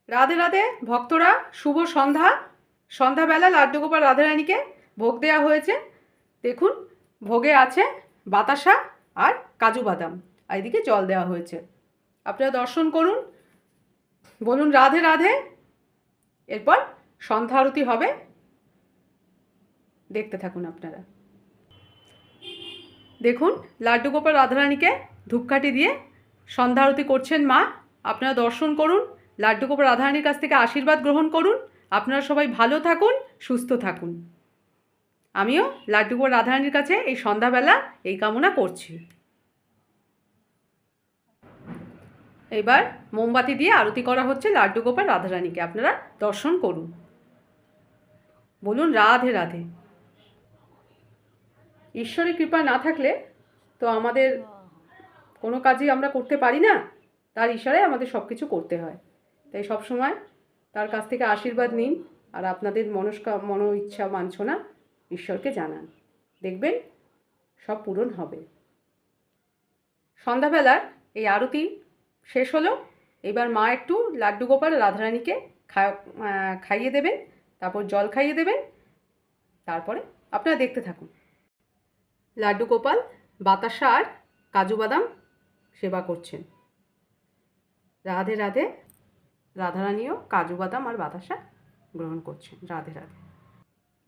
রাধে রাধে ভক্তরা, শুভ সন্ধ্যা। সন্ধ্যাবেলা লাড্ডু গোপাল রাধারানীকে ভোগ দেওয়া হয়েছে। দেখুন, ভোগে আছে বাতাসা আর কাজু বাদাম, আর এদিকে জল দেওয়া হয়েছে। আপনারা দর্শন করুন, বলুন রাধে রাধে। এরপর সন্ধ্যা আরতি হবে, দেখতে থাকুন আপনারা। দেখুন, লাড্ডু গোপাল রাধারানীকে ধূপকাঠি দিয়ে সন্ধ্যা আরতি করছেন মা। আপনারা দর্শন করুন, লাড্ডু গোপাল রাধারানীর কাছ থেকে আশীর্বাদ গ্রহণ করুন। আপনারা সবাই ভালো থাকুন, সুস্থ থাকুন। আমিও লাড্ডু গোপাল রাধারানীর কাছে এই সন্ধ্যাবেলা এই কামনা করছি। এবার মোমবাতি দিয়ে আরতি করা হচ্ছে লাড্ডু গোপাল রাধারানীকে। আপনারা দর্শন করুন, বলুন রাধে রাধে। ঈশ্বরের কৃপা না থাকলে তো আমাদের কোনো কাজই আমরা করতে পারি না। তার ইশারায় আমাদের সব কিছু করতে হয়। তাই সবসময় তার কাছ থেকে আশীর্বাদ নিন, আর আপনাদের মনো ইচ্ছা বাঞ্ছনা ঈশ্বরকে জানান। দেখবেন সব পূরণ হবে। সন্ধ্যাবেলার এই আরতি শেষ হলো। এবার মা একটু লাড্ডু গোপাল রাধারানীকে খাইয়ে দেবেন, তারপর জল খাইয়ে দেবেন। তারপরে আপনারা দেখতে থাকুন। লাড্ডু গোপাল বাতাসা আর কাজু বাদাম সেবা করছেন। রাধে রাধে। রাধারানীও কাজু বাদাম আর বাতাসা গ্রহণ করছেন। রাধে রাধে।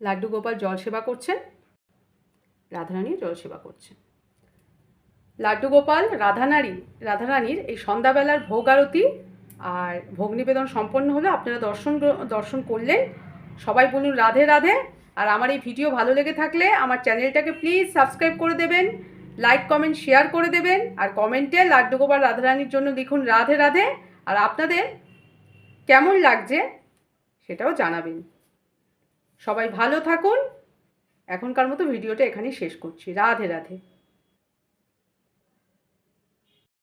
লাড্ডু গোপাল জল সেবা করছেন, রাধারানীও জল সেবা করছেন। লাড্ডু গোপাল রাধারানীর এই সন্ধ্যাবেলার ভোগ আরতি আর ভোগ নিবেদন সম্পন্ন হলো। আপনারা দর্শন করলেন। সবাই বলুন রাধে রাধে। আর আমার এই ভিডিও ভালো লেগে থাকলে আমার চ্যানেলটাকে প্লিজ সাবস্ক্রাইব করে দেবেন, লাইক কমেন্ট শেয়ার করে দেবেন, আর কমেন্টে লাড্ডু গোপাল রাধারানীর জন্য লিখুন রাধে রাধে। আর আপনাদের কেমন লাগছে সেটাও জানাবেন। সবাই ভালো থাকুন। এখনকার মতো ভিডিওটা এখানেই শেষ করছি। রাধে রাধে।